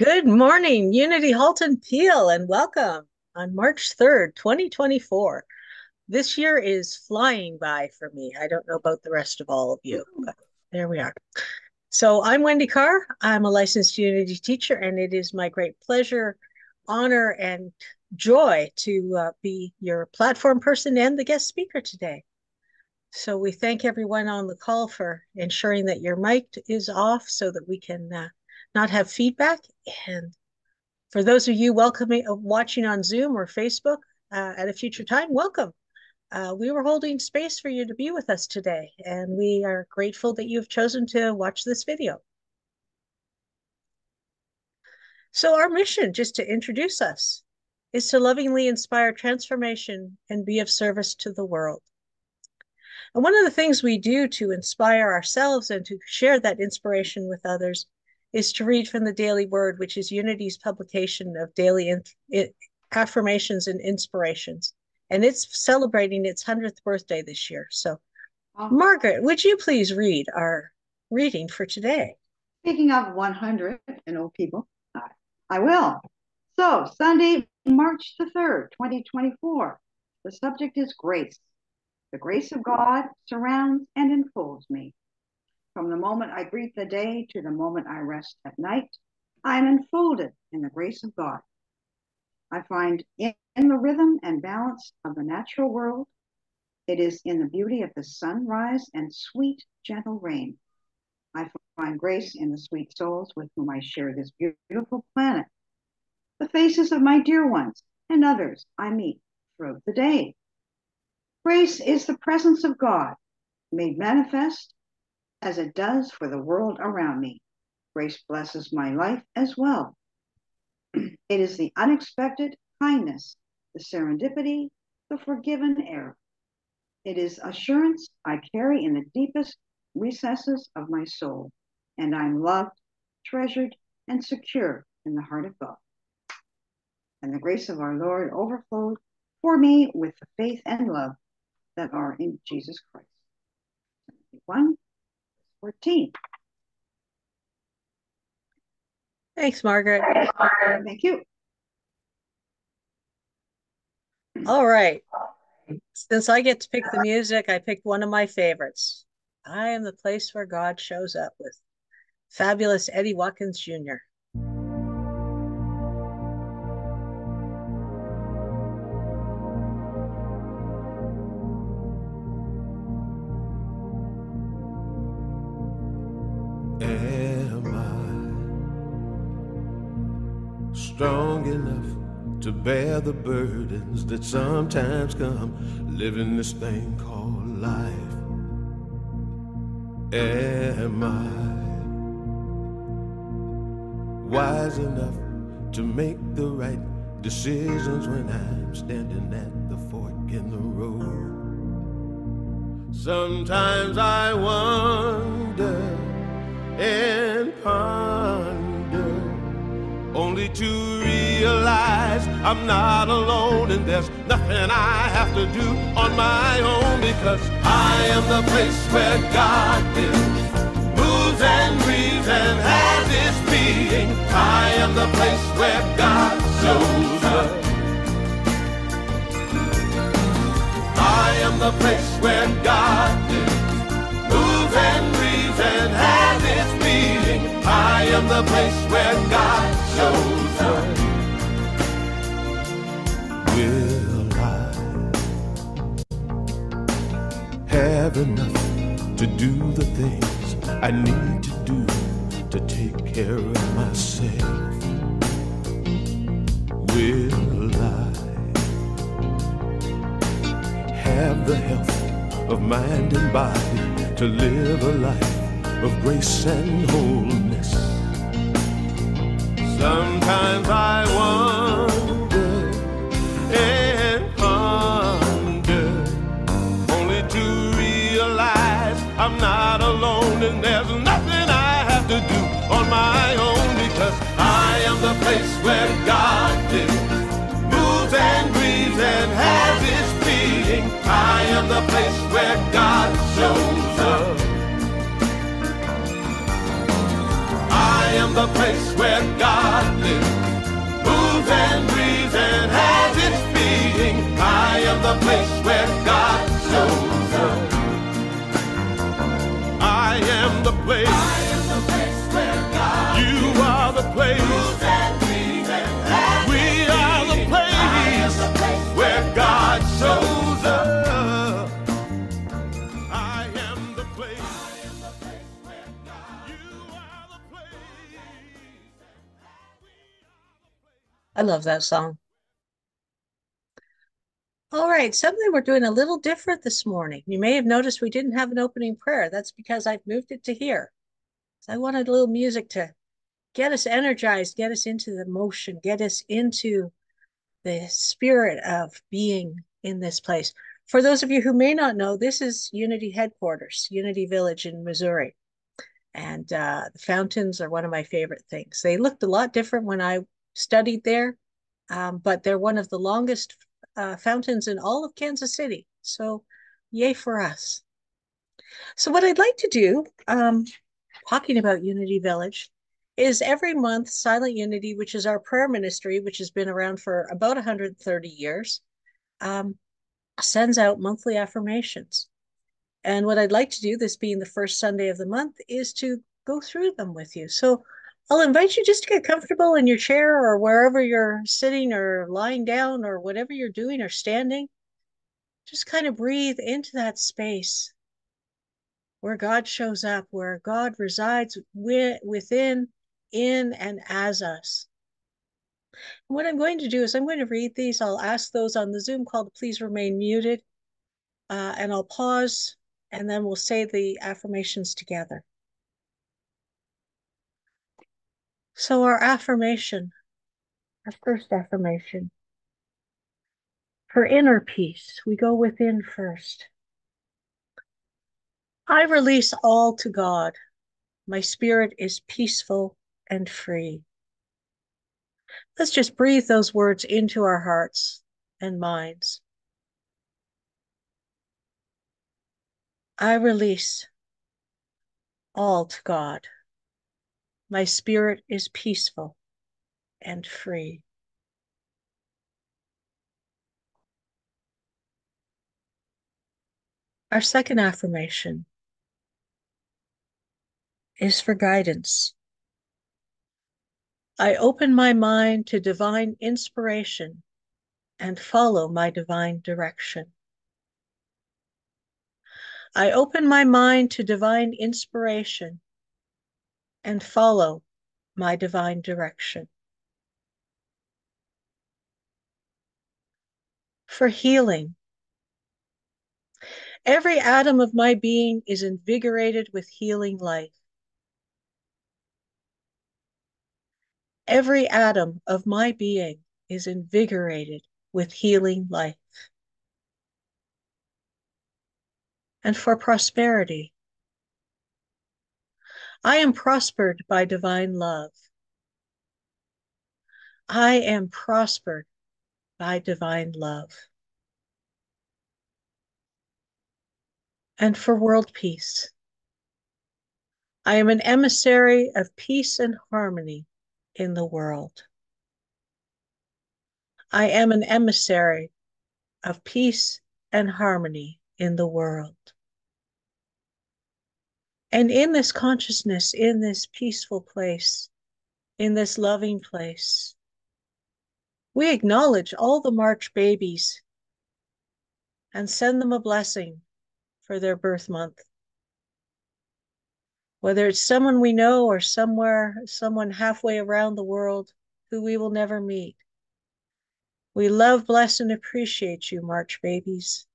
Good morning, Unity Halton Peel, and welcome on March 3rd, 2024. This year is flying by for me. I don't know about the rest of all of you, but there we are. So I'm Wendy Carr. I'm a licensed Unity teacher, and it is my great pleasure, honor, and joy to be your platform person and the guest speaker today. So we thank everyone on the call for ensuring that your mic is off so that we can not have feedback. And for those of you watching on Zoom or Facebook at a future time, welcome. We were holding space for you to be with us today, and we are grateful that you've chosen to watch this video. So our mission, just to introduce us, is to lovingly inspire transformation and be of service to the world. And one of the things we do to inspire ourselves and to share that inspiration with others is to read from the Daily Word, which is Unity's publication of daily affirmations and inspirations. And it's celebrating its 100th birthday this year. So, Margaret, would you please read our reading for today? Speaking of 100 and old people, I will. So, Sunday, March the 3rd, 2024. The subject is grace. The grace of God surrounds and enfolds me. From the moment I greet the day to the moment I rest at night, I am enfolded in the grace of God. I find in the rhythm and balance of the natural world, it is in the beauty of the sunrise and sweet, gentle rain. I find grace in the sweet souls with whom I share this beautiful planet, the faces of my dear ones and others I meet throughout the day. Grace is the presence of God made manifest as it does for the world around me. Grace blesses my life as well. It is the unexpected kindness, the serendipity, the forgiven error. It is assurance I carry in the deepest recesses of my soul, and I'm loved, treasured, and secure in the heart of God. And the grace of our Lord overflowed for me with the faith and love that are in Jesus Christ. 1:14. Thanks, Margaret. Thank you. All right. Since I get to pick the music, I picked one of my favorites. I Am the Place Where God Shows Up with fabulous Eddie Watkins Jr. Am I strong enough to bear the burdens that sometimes come living this thing called life? Am I wise enough to make the right decisions when I'm standing at the fork in the road? Sometimes I wonder and ponder, only to realize I'm not alone, and there's nothing I have to do on my own, because I am the place where God lives, moves and breathes and has its being. I am the place where God shows up. I am the place where God lives, moves and breathes and has its being. I am the place where God shows up. Will I have enough to do the things I need to do to take care of myself? Will I have the health of mind and body to live a life of grace and wholeness? Sometimes I wonder and ponder, only to realize I'm not alone, and there's nothing I have to do on my own, because I am the place where God lives, moves and breathes and has its being. I am the place where God shows up. I am am the place where God lives, moves and breathes and has its being. I am the place where God shows up. I am the place. I am the place where God lives. You are the place. Moves and breathes and has we are the place. I am the place where God shows up. I am the place. I am the place where God. You are the place. I love that song. All right, something we're doing a little different this morning. You may have noticed we didn't have an opening prayer. That's because I've moved it to here. So I wanted a little music to get us energized, get us into the motion, get us into the spirit of being in this place. For those of you who may not know, this is Unity headquarters, Unity Village in Missouri. And the fountains are one of my favorite things. They looked a lot different when I studied there, but they're one of the longest fountains in all of Kansas City. So yay for us. So what I'd like to do, talking about Unity Village, is every month Silent Unity, which is our prayer ministry, which has been around for about 130 years, sends out monthly affirmations. And what I'd like to do, this being the first Sunday of the month, is to go through them with you. So I'll invite you just to get comfortable in your chair or wherever you're sitting or lying down or whatever you're doing or standing. Just kind of breathe into that space where God shows up, where God resides within, in, and as us. And what I'm going to do is I'm going to read these. I'll ask those on the Zoom call to please remain muted, and I'll pause, and then we'll say the affirmations together. So our affirmation, our first affirmation, for inner peace, we go within first. I release all to God. My spirit is peaceful and free. Let's just breathe those words into our hearts and minds. I release all to God. My spirit is peaceful and free. Our second affirmation is for guidance. I open my mind to divine inspiration and follow my divine direction. I open my mind to divine inspiration and follow my divine direction. For healing, every atom of my being is invigorated with healing life. Every atom of my being is invigorated with healing life. And for prosperity, I am prospered by divine love. I am prospered by divine love. And for world peace, I am an emissary of peace and harmony in the world. I am an emissary of peace and harmony in the world. And in this consciousness, in this peaceful place, in this loving place, we acknowledge all the March babies and send them a blessing for their birth month. Whether it's someone we know or someone halfway around the world who we will never meet. We love, bless, and appreciate you, March babies.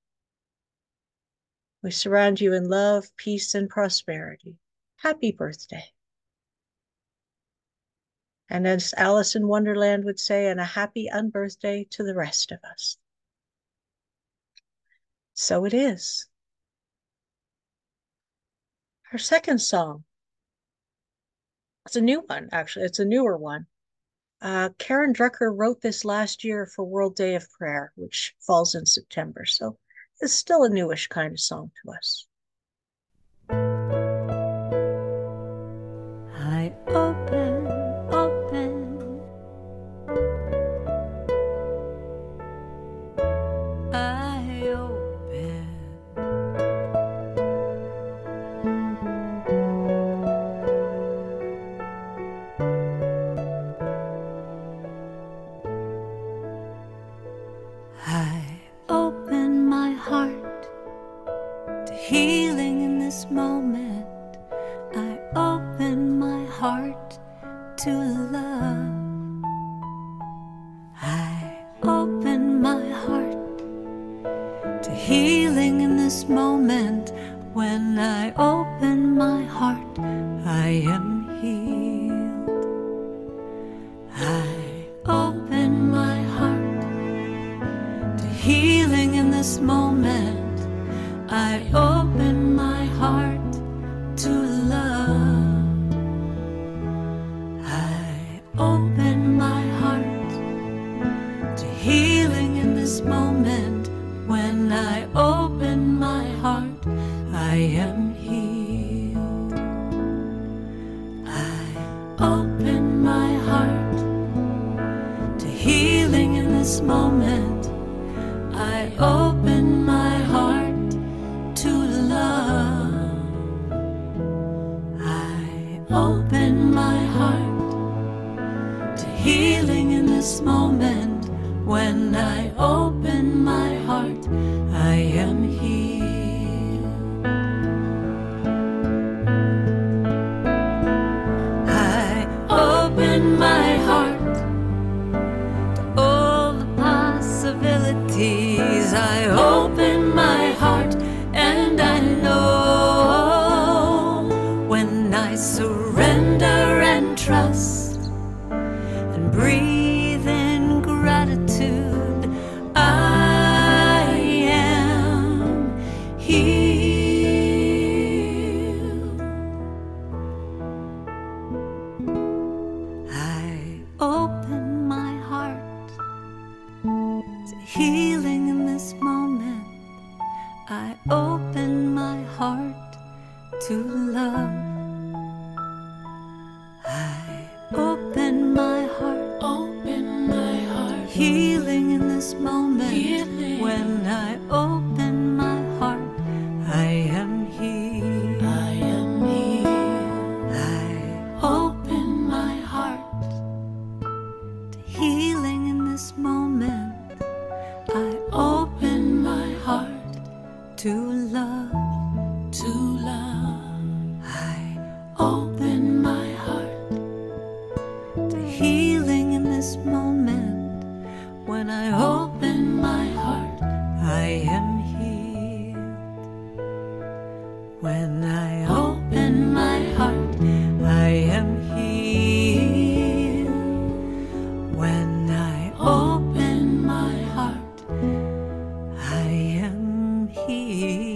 We surround you in love, peace, and prosperity. Happy birthday. And as Alice in Wonderland would say, and a happy unbirthday to the rest of us. So it is. Our second song. It's a new one, actually. It's a newer one. Karen Drucker wrote this last year for World Day of Prayer, which falls in September. So it's still a newish kind of song to us. I open heart to love. I open my heart to healing in this moment. When I open my heart, I am healed. I open my heart to healing in this moment. I open my heart to love. I open my heart to healing in this moment. When I open my heart, I am healed. I open my heart to healing in this moment. I open my heart to love. I open my heart to healing in this moment. When I open my heart, I am healed. I open my heart to all the possibilities. I open my heart, and I know when I surrender and trust and breathe in gratitude, I am healed. I open my heart to healing in this moment. I open my heart to love. I open my heart, healing in this moment. When I open my heart, I am healed. I open my heart to healing in this moment. I open my heart to love. I open my heart to healing in this moment. When I open my heart, I am healed. When I open my heart, I am healed. When I open my heart, I am healed.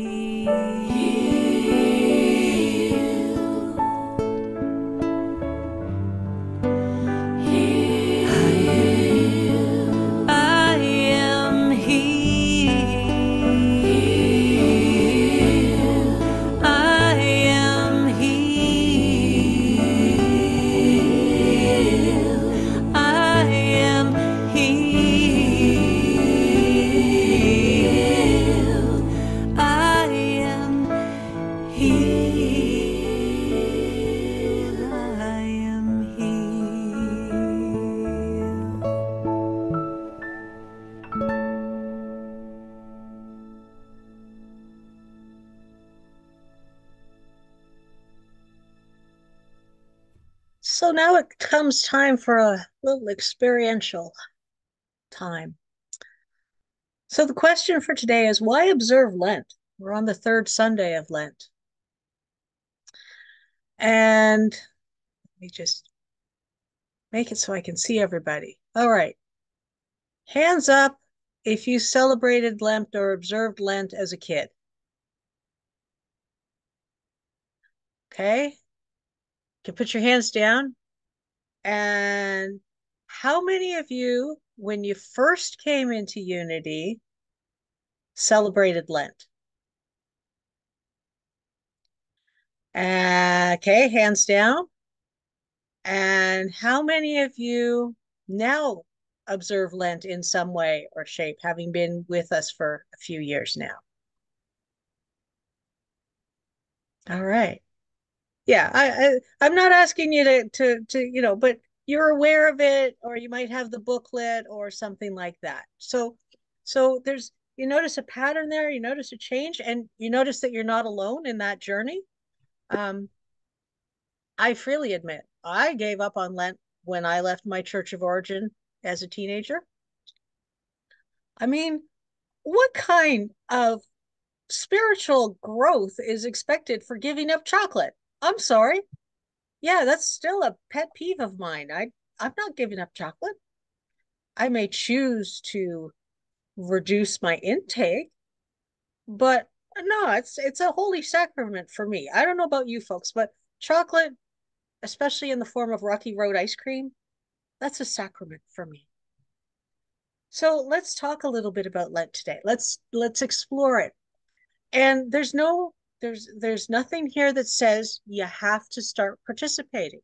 So now it comes time for a little experiential time. So the question for today is, why observe Lent? We're on the third Sunday of Lent. And let me just make it so I can see everybody. All right. Hands up if you celebrated Lent or observed Lent as a kid. Okay. You can put your hands down. And how many of you, when you first came into Unity, celebrated Lent? Okay, hands down. And how many of you now observe Lent in some way or shape, having been with us for a few years now? All right. Yeah, I'm not asking you to but you're aware of it, or you might have the booklet or something like that. So there's, you notice a pattern there, you notice a change, and you notice that you're not alone in that journey. Um, I freely admit I gave up on Lent when I left my church of origin as a teenager. I mean, what kind of spiritual growth is expected for giving up chocolate? I'm sorry. Yeah, that's still a pet peeve of mine. I'm not giving up chocolate. I may choose to reduce my intake, but no, it's a holy sacrament for me. I don't know about you folks, but chocolate, especially in the form of Rocky Road ice cream, that's a sacrament for me. So let's talk a little bit about Lent today. Let's explore it. And there's nothing here that says you have to start participating.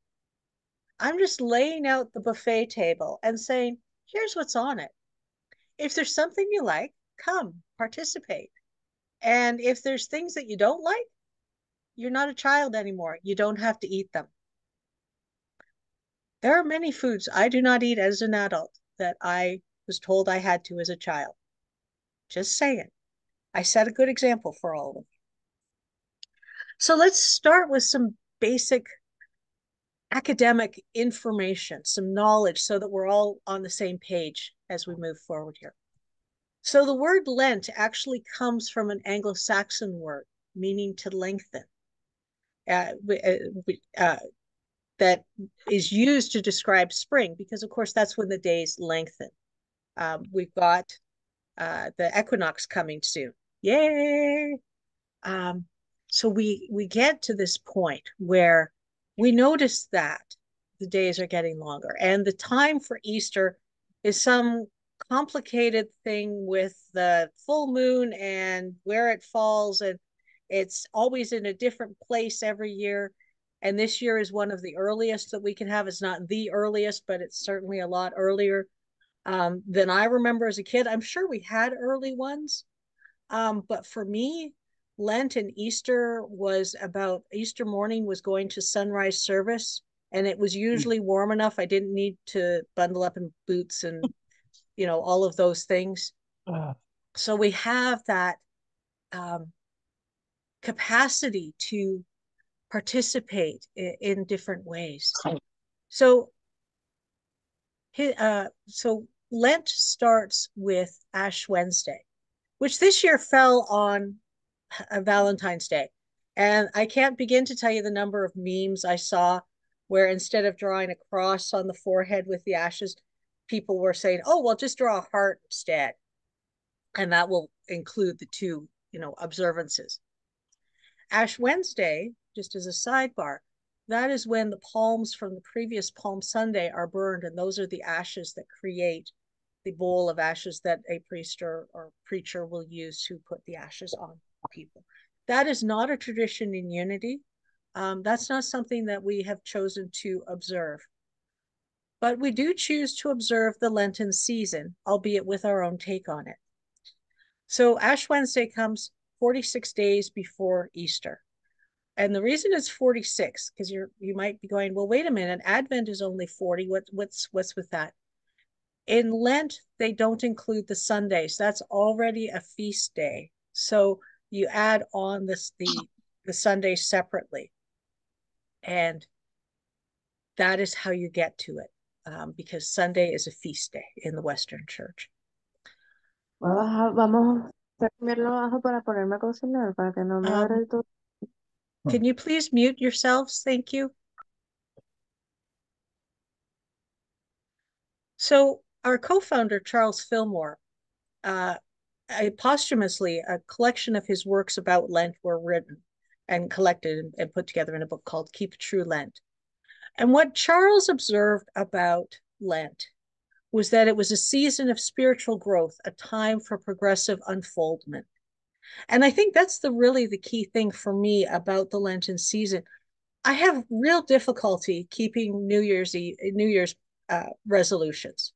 I'm just laying out the buffet table and saying, here's what's on it. If there's something you like, come participate. And if there's things that you don't like, you're not a child anymore. You don't have to eat them. There are many foods I do not eat as an adult that I was told I had to as a child. Just saying. I set a good example for all of them. So let's start with some basic academic information, some knowledge, so that we're all on the same page as we move forward here. So the word Lent actually comes from an Anglo-Saxon word meaning to lengthen. Uh, uh, that is used to describe spring because, of course, that's when the days lengthen. We've got the equinox coming soon. Yay! Um, so we get to this point where we notice that the days are getting longer, and the time for Easter is some complicated thing with the full moon and where it falls, and it's always in a different place every year. And this year is one of the earliest that we can have. It's not the earliest, but it's certainly a lot earlier than I remember as a kid. I'm sure we had early ones, but for me, Lent and Easter was about Easter morning was going to sunrise service, and it was usually warm enough. I didn't need to bundle up in boots and, all of those things. So we have that um, capacity to participate in different ways. So, so Lent starts with Ash Wednesday, which this year fell on Valentine's Day. And I can't begin to tell you the number of memes I saw where instead of drawing a cross on the forehead with the ashes, people were saying, oh, well, just draw a heart instead. And that will include the two, observances. Ash Wednesday, just as a sidebar, that is when the palms from the previous Palm Sunday are burned, and those are the ashes that create the bowl of ashes that a priest or preacher will use to put the ashes on people. That is not a tradition in Unity. That's not something that we have chosen to observe. But we do choose to observe the Lenten season, albeit with our own take on it. So Ash Wednesday comes 46 days before Easter. And the reason it's 46, because you might be going, well, wait a minute, Advent is only 40. What's with that? In Lent, they don't include the Sundays. That's already a feast day. So you add on the Sunday separately. And that is how you get to it, because Sunday is a feast day in the Western Church. Vamos a cambiarlo abajo para ponerme a cocinar, para que no me agarre Um, el todo. can you please mute yourselves? Thank you. So our co-founder, Charles Fillmore, posthumously, a collection of his works about Lent were written and collected and put together in a book called Keep True Lent. And what Charles observed about Lent was that it was a season of spiritual growth, a time for progressive unfoldment. And I think that's really the key thing for me about the Lenten season. I have real difficulty keeping New Year's resolutions.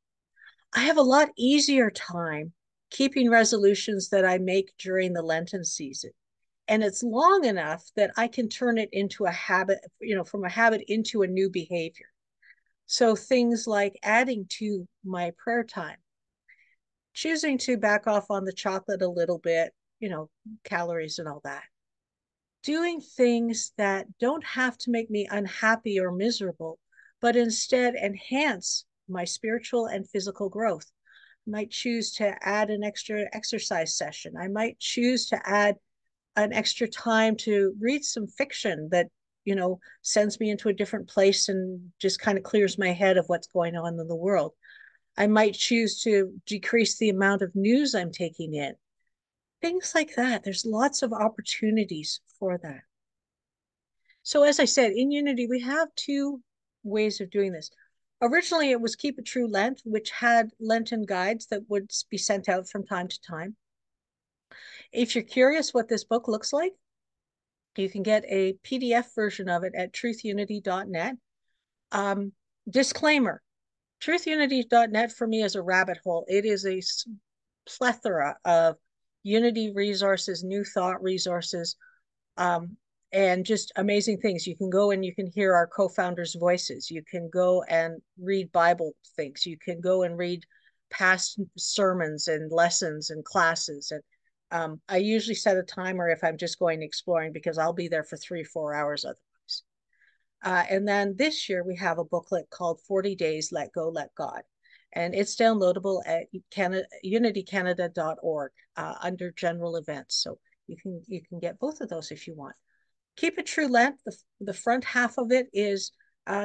I have a lot easier time keeping resolutions that I make during the Lenten season. And it's long enough that I can turn it into a habit, from a habit into a new behavior. So things like adding to my prayer time, choosing to back off on the chocolate a little bit, calories and all that. doing things that don't have to make me unhappy or miserable, but instead enhance my spiritual and physical growth. I might choose to add an extra exercise session. I might choose to add an extra time to read some fiction that, sends me into a different place and just kind of clears my head of what's going on in the world. I might choose to decrease the amount of news I'm taking in. Things like that. There's lots of opportunities for that. So, as I said, in Unity, we have two ways of doing this. Originally, it was Keep a True Lent, which had Lenten guides that would be sent out from time to time. If you're curious what this book looks like, you can get a PDF version of it at truthunity.net. Disclaimer, truthunity.net for me is a rabbit hole. It is a plethora of Unity resources, new thought resources, and just amazing things. You can go and you can hear our co-founders' voices. You can go and read Bible things. You can go and read past sermons and lessons and classes. And I usually set a timer if I'm just going exploring, because I'll be there for 3-4 hours otherwise. And then this year we have a booklet called 40 Days, Let Go, Let God. And it's downloadable at unitycanada.org under general events. So you can get both of those if you want. Keep It True Lent, the front half of it is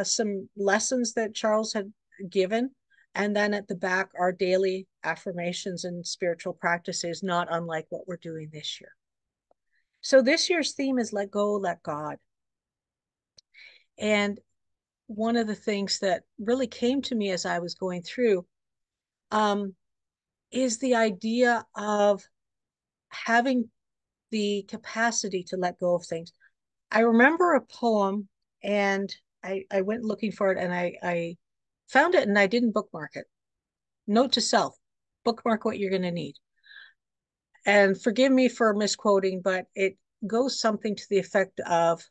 some lessons that Charles had given. And then at the back are daily affirmations and spiritual practices, not unlike what we're doing this year. So this year's theme is Let Go, Let God. And one of the things that really came to me as I was going through is the idea of having the capacity to let go of things. I remember a poem, and I went looking for it, and I found it, and I didn't bookmark it. Note to self, bookmark what you're going to need. And forgive me for misquoting, but it goes something to the effect of,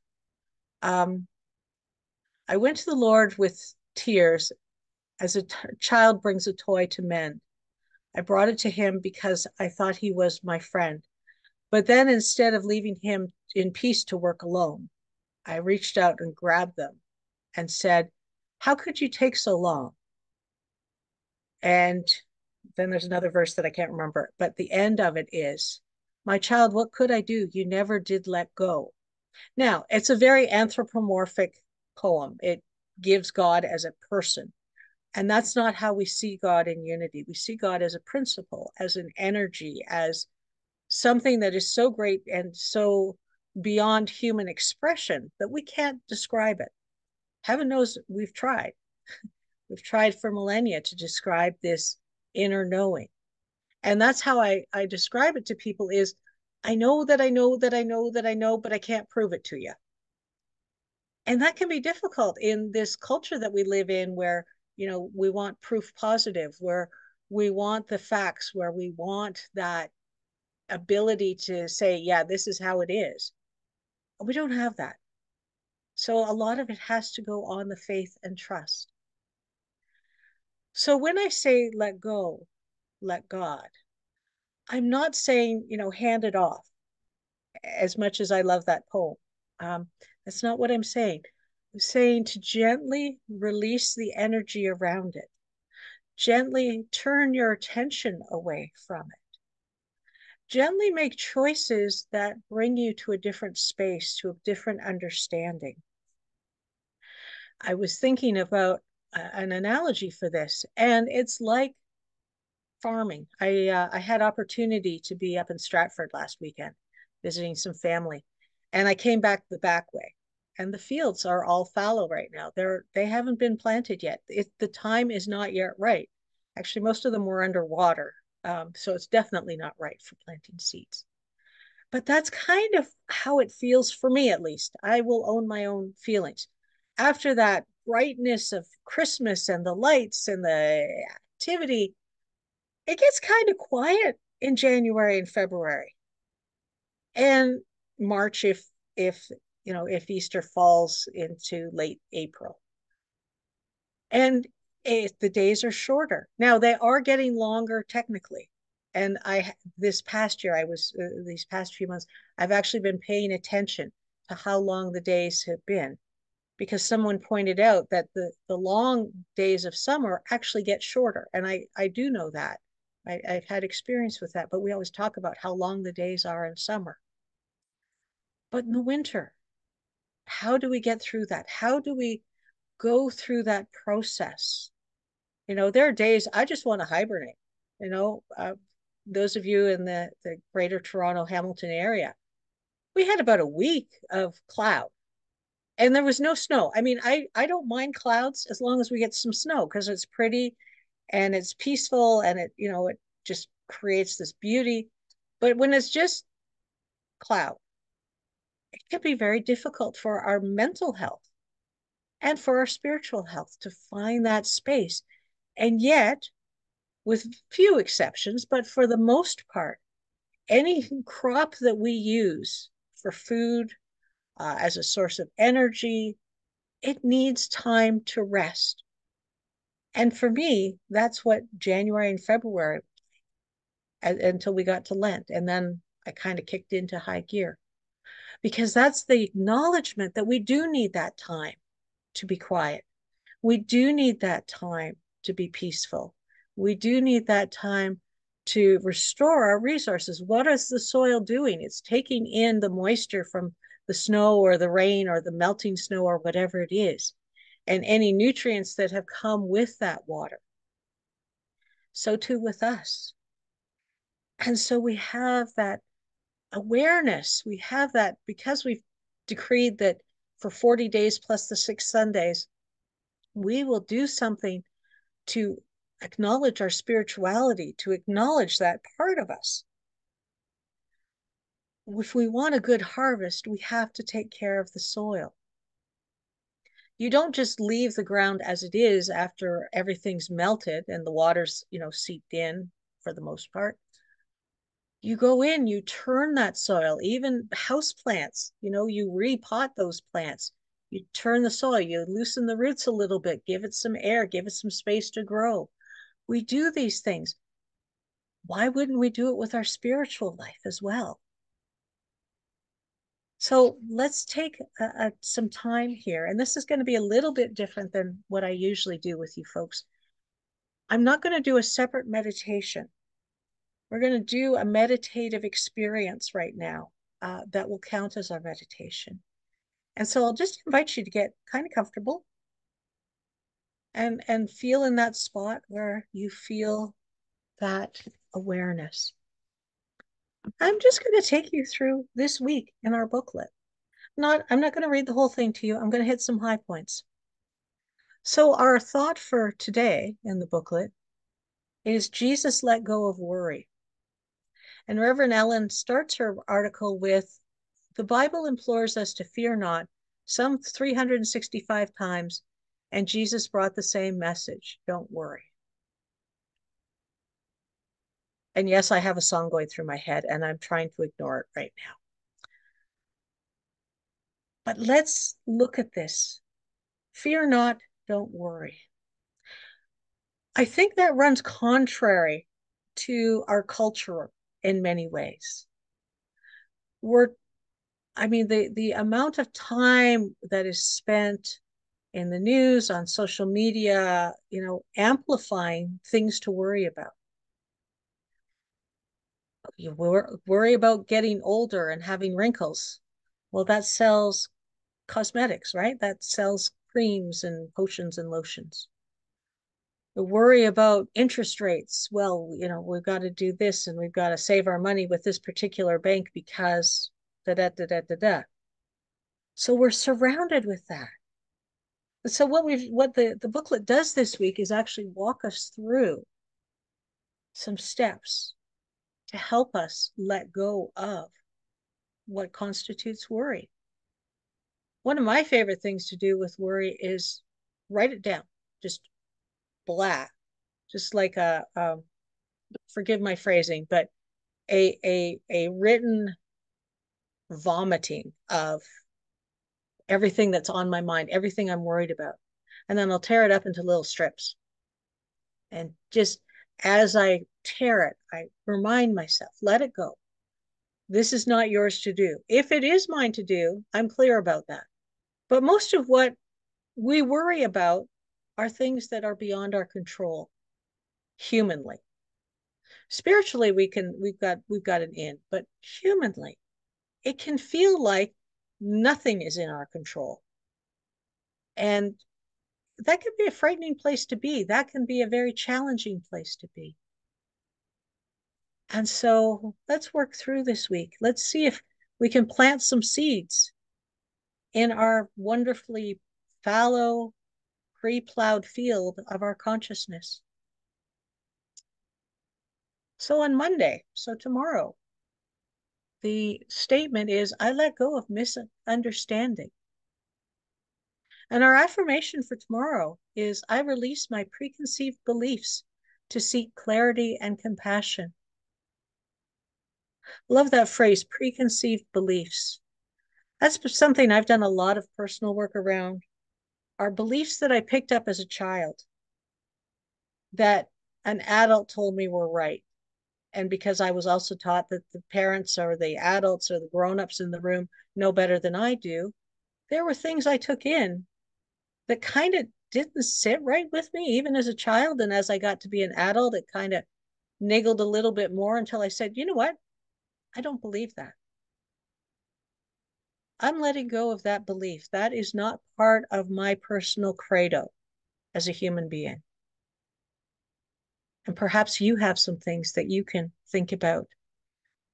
I went to the Lord with tears as a child brings a toy to mend. I brought it to him because I thought he was my friend. But then instead of leaving him in peace to work alone, I reached out and grabbed them and said, "How could you take so long?" And then there's another verse that I can't remember, but the end of it is, "My child, what could I do? You never did let go." Now, it's a very anthropomorphic poem. It gives God as a person. And that's not how we see God in Unity. We see God as a principle, as an energy, as something that is so great and so beyond human expression that we can't describe it. Heaven knows we've tried. We've tried for millennia to describe this inner knowing. And that's how I describe it to people is, I know that I know that I know that I know, but I can't prove it to you. And that can be difficult in this culture that we live in where, we want proof positive, where we want the facts, where we want that ability to say, yeah, this is how it is. We don't have that. So a lot of it has to go on the faith and trust. So when I say let go, let God, I'm not saying, hand it off, as much as I love that poem. That's not what I'm saying. I'm saying to gently release the energy around it. Gently turn your attention away from it. Gently make choices that bring you to a different space, to a different understanding. I was thinking about an analogy for this, and it's like farming. I had opportunity to be up in Stratford last weekend, visiting some family, and I came back the back way. And the fields are all fallow right now. They haven't been planted yet. The time is not yet right. Actually, most of them were underwater, so it's definitely not right for planting seeds. But that's kind of how it feels for me, at least. I will own my own feelings. After that brightness of Christmas and the lights and the activity, it gets kind of quiet in January and February. And March if Easter falls into late April. And the days are shorter. Now they are getting longer technically. And this past year, these past few months, I've actually been paying attention to how long the days have been, because someone pointed out that the long days of summer actually get shorter. And I do know that. I've had experience with that, but we always talk about how long the days are in summer. But in the winter, how do we get through that? How do we go through that process? There are days I just want to hibernate. Those of you in the greater Toronto, Hamilton area, we had about a week of cloud and there was no snow. I mean, I don't mind clouds as long as we get some snow because it's pretty and it's peaceful and it just creates this beauty. But when it's just cloud, it can be very difficult for our mental health and for our spiritual health to find that space. And yet, with few exceptions, but for the most part, any crop that we use for food, as a source of energy, it needs time to rest. And for me, that's what January and February, until we got to Lent. And then I kind of kicked into high gear because that's the acknowledgement that we do need that time to be quiet. We do need that time to be peaceful. We do need that time to restore our resources. What is the soil doing? It's taking in the moisture from the snow or the rain or the melting snow or whatever it is, and any nutrients that have come with that water. So too with us. And so we have that awareness. We have that because we've decreed that for 40 days plus the 6 Sundays, we will do something to acknowledge our spirituality, to acknowledge that part of us. If we want a good harvest, we have to take care of the soil. You don't just leave the ground as it is after everything's melted and the water's, seeped in for the most part. You go in, you turn that soil, even house plants, you repot those plants. You turn the soil, you loosen the roots a little bit, give it some air, give it some space to grow. We do these things. Why wouldn't we do it with our spiritual life as well? So let's take some time here. And this is going to be a little bit different than what I usually do with you folks. I'm not going to do a separate meditation. We're going to do a meditative experience right now that will count as our meditation. And so I'll just invite you to get kind of comfortable and feel in that spot where you feel that awareness. I'm just going to take you through this week in our booklet. I'm not going to read the whole thing to you. I'm going to hit some high points. So our thought for today in the booklet is Jesus let go of worry. And Reverend Ellen starts her article with, the Bible implores us to fear not, some 365 times, and Jesus brought the same message, don't worry. And yes, I have a song going through my head, and I'm trying to ignore it right now. But let's look at this. Fear not, don't worry. I think that runs contrary to our culture in many ways. The amount of time that is spent in the news, on social media, amplifying things to worry about. You worry about getting older and having wrinkles. Well, that sells cosmetics, right? That sells creams and potions and lotions. The worry about interest rates. Well, we've got to do this and we've got to save our money with this particular bank because da. So we're surrounded with that. So what the booklet does this week is actually walk us through some steps to help us let go of what constitutes worry. One of my favorite things to do with worry is write it down, just blah, just like forgive my phrasing, but a written vomiting of everything that's on my mind, everything I'm worried about. And then I'll tear it up into little strips. And just as I tear it. I remind myself, let it go. This is not yours to do. If it is mine to do, I'm clear about that. But most of what we worry about are things that are beyond our control humanly. Spiritually, we've got an in, but humanly, it can feel like nothing is in our control. And that can be a frightening place to be. That can be a very challenging place to be. And so let's work through this week. Let's see if we can plant some seeds in our wonderfully fallow, pre-plowed field of our consciousness. So on Monday, so tomorrow, the statement is, I let go of misunderstanding. And our affirmation for tomorrow is, I release my preconceived beliefs to seek clarity and compassion. Love that phrase, preconceived beliefs. That's something I've done a lot of personal work around. Are beliefs that I picked up as a child that an adult told me were right. And because I was also taught that the parents or the adults or the grown-ups in the room know better than I do, there were things I took in that kind of didn't sit right with me, even as a child. And as I got to be an adult, it kind of niggled a little bit more until I said, you know what? I don't believe that. I'm letting go of that belief. That is not part of my personal credo as a human being. And perhaps you have some things that you can think about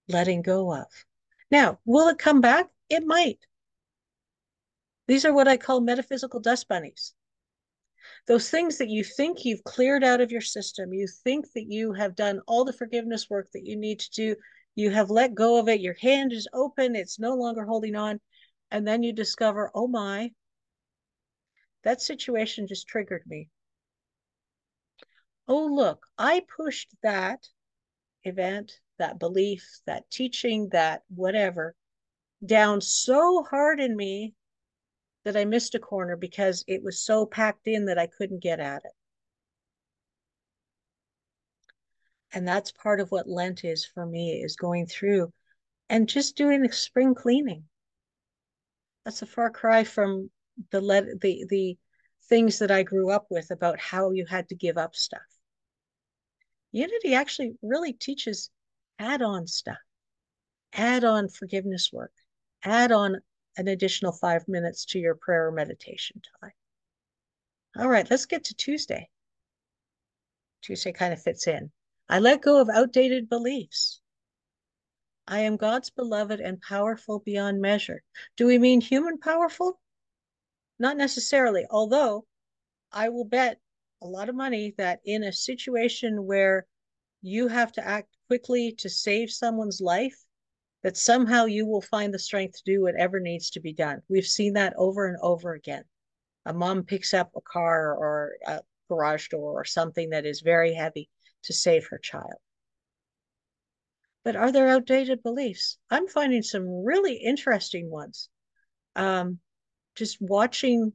letting go of. Now, will it come back? It might. These are what I call metaphysical dust bunnies. Those things that you think you've cleared out of your system, you think that you have done all the forgiveness work that you need to do, you have let go of it, your hand is open, it's no longer holding on, and then you discover, oh my, that situation just triggered me. Oh, look, I pushed that event, that belief, that teaching, that whatever, down so hard in me that I missed a corner because it was so packed in that I couldn't get at it. And that's part of what Lent is for me, is going through and just doing a spring cleaning. That's a far cry from the things that I grew up with about how you had to give up stuff. Unity actually really teaches add-on stuff, add on forgiveness work, add on an additional 5 minutes to your prayer or meditation time. All right, let's get to Tuesday. Tuesday kind of fits in. I let go of outdated beliefs. I am God's beloved and powerful beyond measure. Do we mean human powerful? Not necessarily, although I will bet a lot of money that in a situation where you have to act quickly to save someone's life, that somehow you will find the strength to do whatever needs to be done. We've seen that over and over again. A mom picks up a car or a garage door or something that is very heavy to save her child. But are there outdated beliefs? I'm finding some really interesting ones. Just watching,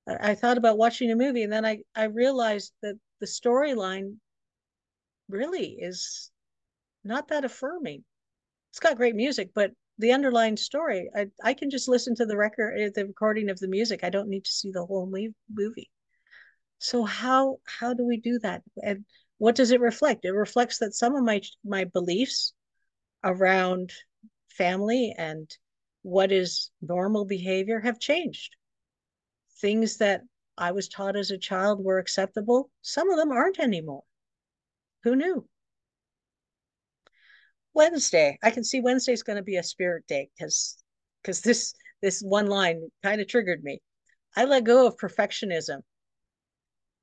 I thought about watching a movie, and then I realized that the storyline really is not that affirming. It's got great music, but the underlying story, I can just listen to the recording of the music. I don't need to see the whole movie. So how do we do that? And what does it reflect? It reflects that some of my beliefs around family and what is normal behavior have changed. Things that I was taught as a child were acceptable, some of them aren't anymore. Who knew? Wednesday, I can see Wednesday's going to be a spirit day because this one line kind of triggered me. I let go of perfectionism.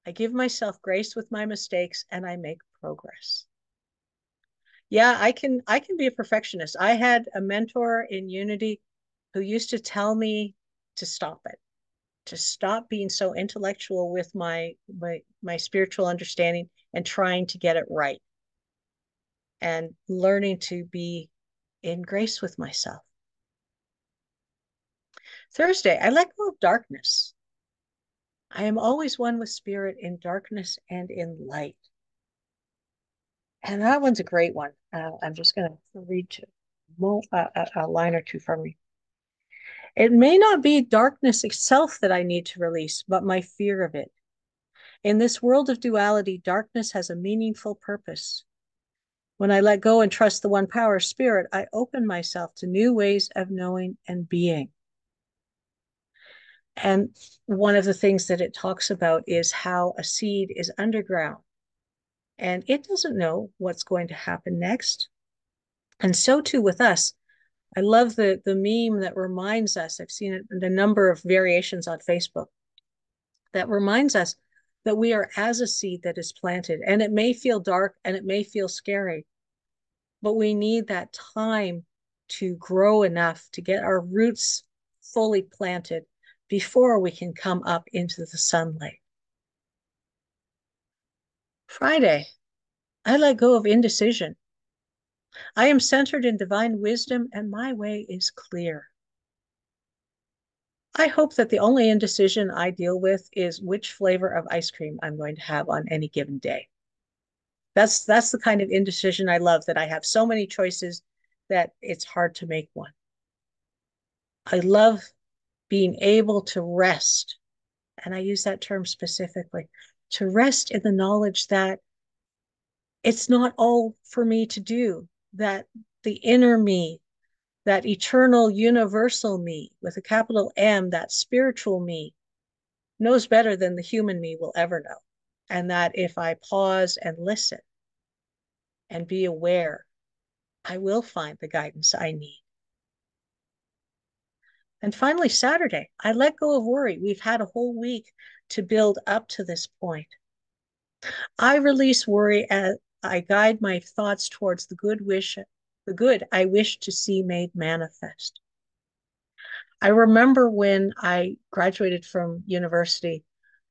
I give myself grace with my mistakes and I make progress. Yeah, I can be a perfectionist. I had a mentor in Unity who used to tell me to stop it, to stop being so intellectual with my spiritual understanding and trying to get it right, and learning to be in grace with myself. Thursday, I let go of darkness. I am always one with spirit in darkness and in light. And that one's a great one. I'm just going to read a line or two from me. It may not be darkness itself that I need to release, but my fear of it. In this world of duality, darkness has a meaningful purpose. When I let go and trust the one power spirit, I open myself to new ways of knowing and being. And one of the things that it talks about is how a seed is underground and it doesn't know what's going to happen next. And so too with us. I love the meme that reminds us, I've seen it in a number of variations on Facebook, that reminds us that we are as a seed that is planted. And it may feel dark and it may feel scary, but we need that time to grow enough to get our roots fully planted before we can come up into the sunlight. Friday, I let go of indecision. I am centered in divine wisdom and my way is clear. I hope that the only indecision I deal with is which flavor of ice cream I'm going to have on any given day. That's the kind of indecision I love, that I have so many choices that it's hard to make one. I love being able to rest, and I use that term specifically, to rest in the knowledge that it's not all for me to do, that the inner me, that eternal universal me with a capital M, that spiritual me, knows better than the human me will ever know. And that if I pause and listen and be aware, I will find the guidance I need. And finally, Saturday, I let go of worry. We've had a whole week to build up to this point. I release worry as I guide my thoughts towards the good I wish to see made manifest. I remember when I graduated from university,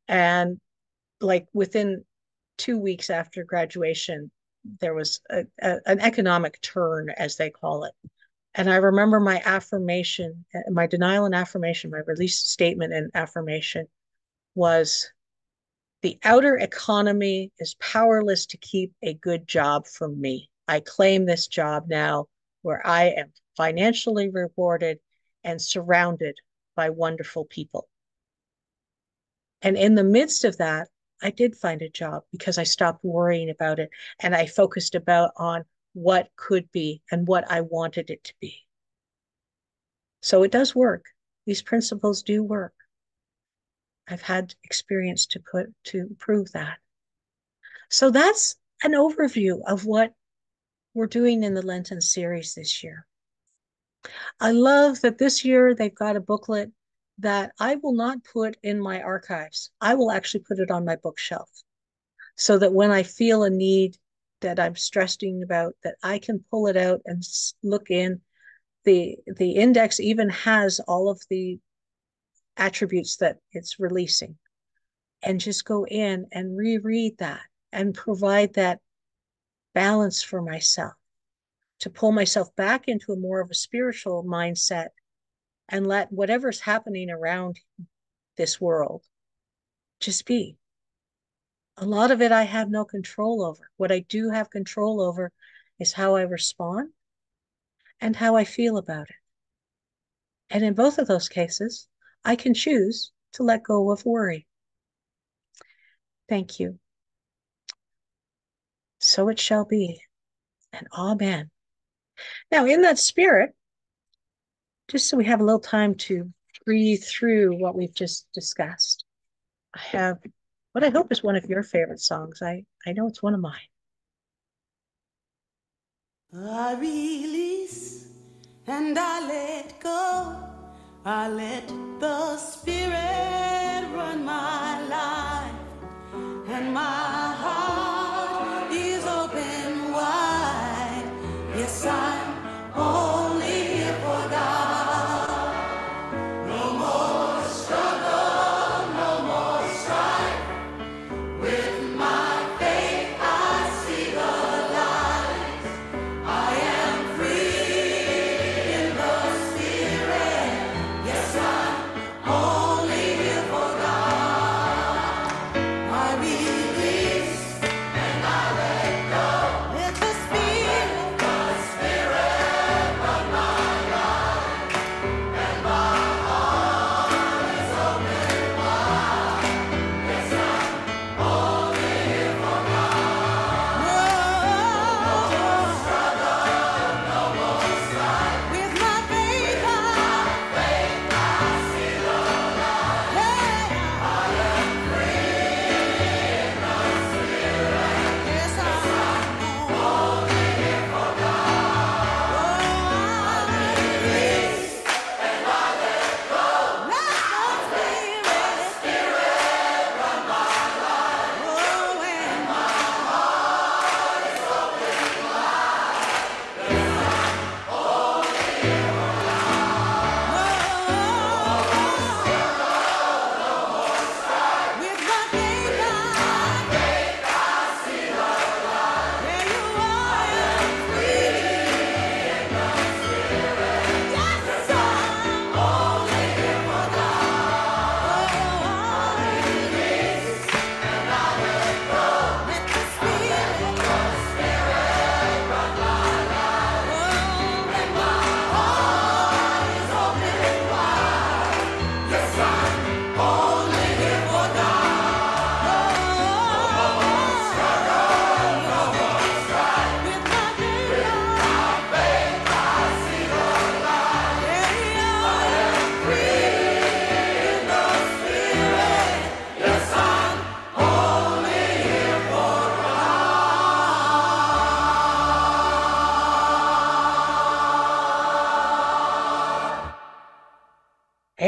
and like within 2 weeks after graduation, there was an economic turn, as they call it. And I remember my affirmation, my denial and affirmation, my release statement and affirmation was, the outer economy is powerless to keep a good job from me. I claim this job now where I am financially rewarded and surrounded by wonderful people. And in the midst of that, I did find a job because I stopped worrying about it and I focused on what could be and what I wanted it to be. So it does work. These principles do work. I've had experience to prove that. So that's an overview of what we're doing in the Lenten series this year. I love that this year they've got a booklet that I will not put in my archives. I will actually put it on my bookshelf so that when I feel a need that I'm stressing about, that I can pull it out and look in. The index even has all of the attributes that it's releasing, and just go in and reread that and provide that balance for myself, to pull myself back into a more of a spiritual mindset and let whatever's happening around this world just be. A lot of it I have no control over. What I do have control over is how I respond and how I feel about it. And in both of those cases, I can choose to let go of worry. Thank you. So it shall be, and amen. Now, in that spirit, just so we have a little time to breathe through what we've just discussed, I have what I hope is one of your favorite songs. I know it's one of mine. I release and I let go. I let the Spirit run my life, and my heart is open wide. Yes, I'm only here for God. No more struggle, no more strife. With my faith I see the light. I am free in the Spirit. Yes, I'm only here for God.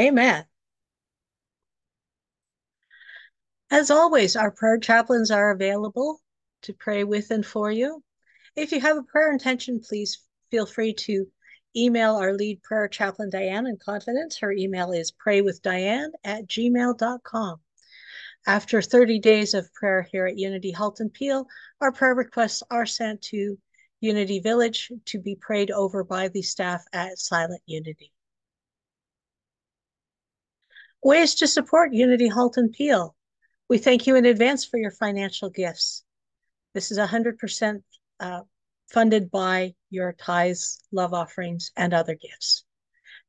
Amen. As always, our prayer chaplains are available to pray with and for you. If you have a prayer intention, please feel free to email our lead prayer chaplain, Diane, in confidence. Her email is praywithdiane@gmail.com. After 30 days of prayer here at Unity Halton Peel, our prayer requests are sent to Unity Village to be prayed over by the staff at Silent Unity. Ways to support Unity Halton Peel. We thank you in advance for your financial gifts. This is 100% funded by your tithes, love offerings, and other gifts.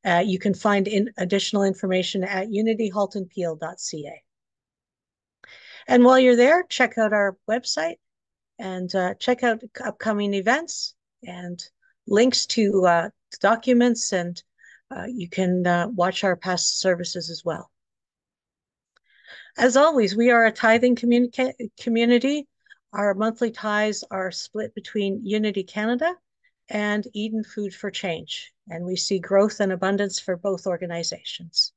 You can find additional information at unityhaltonpeel.ca. And while you're there, check out our website and check out upcoming events and links to documents, and you can watch our past services as well. As always, we are a tithing community. Our monthly tithes are split between Unity Canada and Eden Food for Change, and we see growth and abundance for both organizations.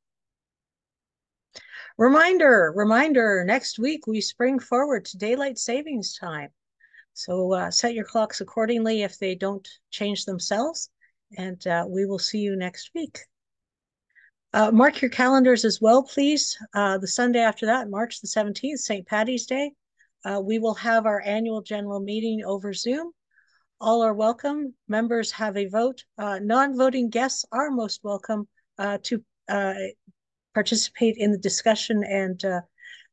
Reminder, next week we spring forward to daylight savings time. So set your clocks accordingly if they don't change themselves, and we will see you next week. Mark your calendars as well, please. The Sunday after that, March the 17th, St. Paddy's Day, we will have our annual general meeting over Zoom. All are welcome. Members have a vote. Non-voting guests are most welcome to participate in the discussion and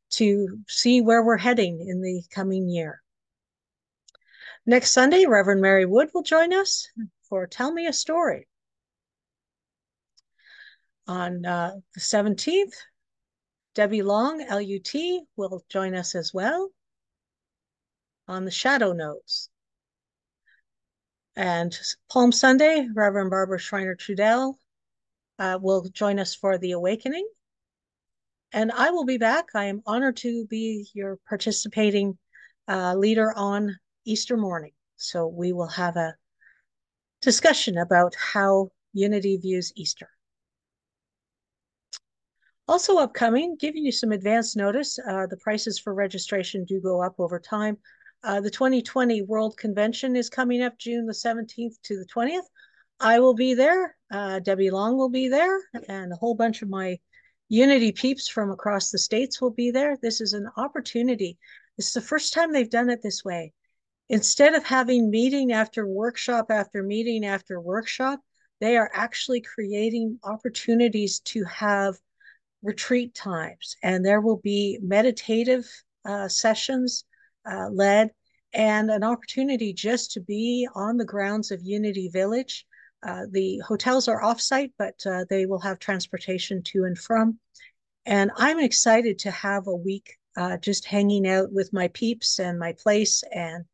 to see where we're heading in the coming year. Next Sunday, Reverend Mary Wood will join us for Tell Me a Story. On the 17th, Debbie Long, LUT, will join us as well on the Shadow Knows. And Palm Sunday, Reverend Barbara Schreiner-Trudell will join us for the Awakening. And I will be back. I am honored to be your participating leader on Easter morning. So we will have a discussion about how Unity views Easter. Also upcoming, giving you some advance notice, the prices for registration do go up over time. The 2020 World Convention is coming up June the 17th to the 20th. I will be there. Debbie Long will be there, and a whole bunch of my Unity peeps from across the states will be there. This is an opportunity. This is the first time they've done it this way. Instead of having meeting after workshop after meeting after workshop, they are actually creating opportunities to have retreat times, and there will be meditative sessions led, and an opportunity just to be on the grounds of Unity Village. The hotels are off-site, but they will have transportation to and from. And I'm excited to have a week just hanging out with my peeps and my place, and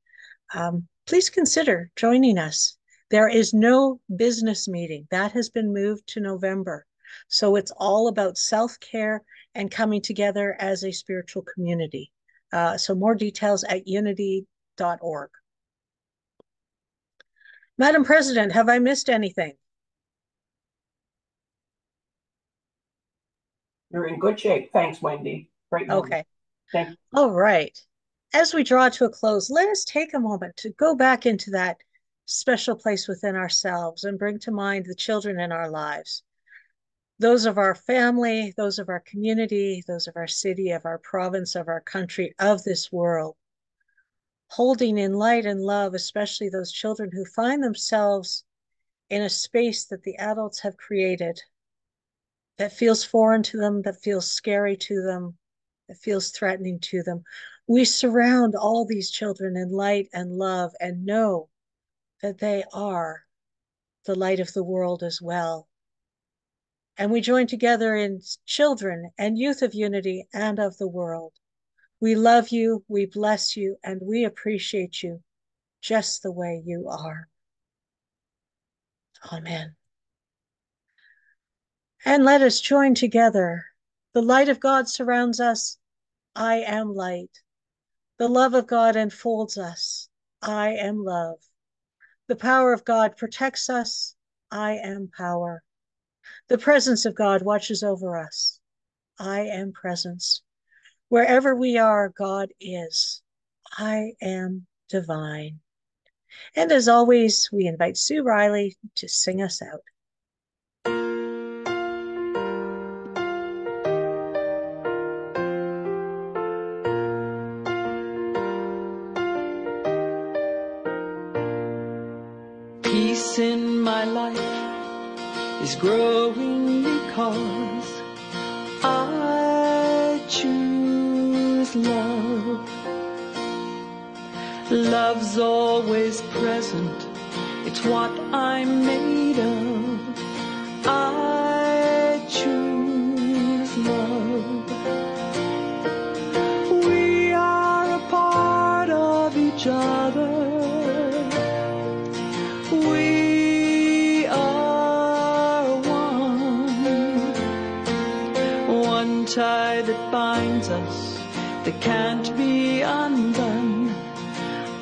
please consider joining us. There is no business meeting. That has been moved to November. So it's all about self-care and coming together as a spiritual community. So more details at unity.org. Madam President, have I missed anything? You're in good shape. Thanks, Wendy. Great moment. Okay. Thank you. All right. As we draw to a close, let us take a moment to go back into that special place within ourselves and bring to mind the children in our lives. Those of our family, those of our community, those of our city, of our province, of our country, of this world. Holding in light and love, especially those children who find themselves in a space that the adults have created that feels foreign to them, that feels scary to them, that feels threatening to them. We surround all these children in light and love and know that they are the light of the world as well. And we join together in children and youth of Unity and of the world. We love you, we bless you, and we appreciate you just the way you are. Amen. And let us join together. The light of God surrounds us. I am light. The love of God enfolds us. I am love. The power of God protects us. I am power. The presence of God watches over us. I am presence. Wherever we are, God is. I am divine. And as always, we invite Sue Riley to sing us out. Peace in my life is growing because I choose love. Love's always present, it's what I'm made of. I choose love. We are a part of each other. We are one tie that binds us, that can't be undone.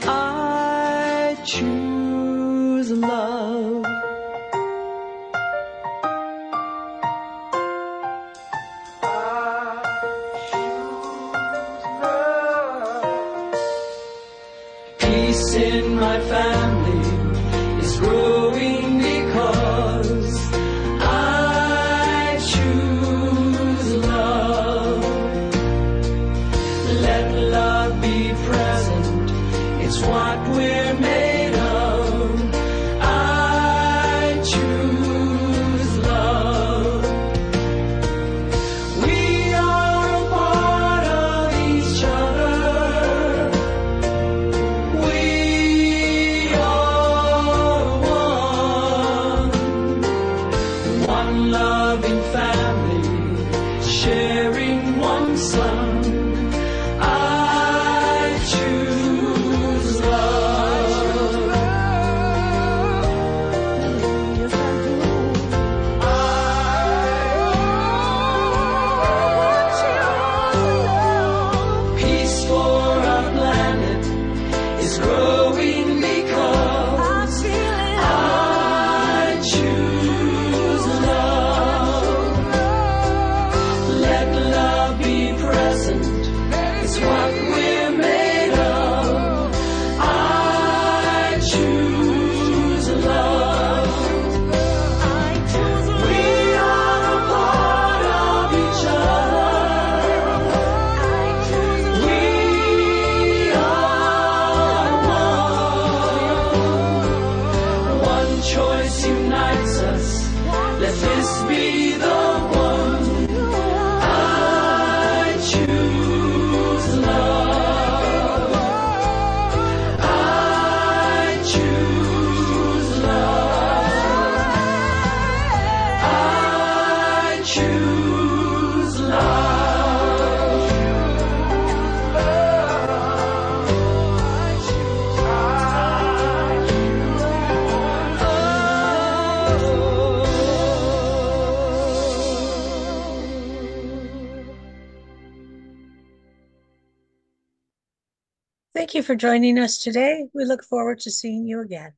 I choose love. Peace in my family is growing because I choose love. Let love be present, it's what we're made of. I choose love. We are a part of each other. We are one loving family, sharing one son. I choose love. Yes, I do. Peace for our planet is growing because I choose love. Let love be present, it's what we're made of. I choose love. We are a part of each other. We are one choice unites us. Let this be the one. I choose love. I choose love. I choose love. Thank you for joining us today. We look forward to seeing you again.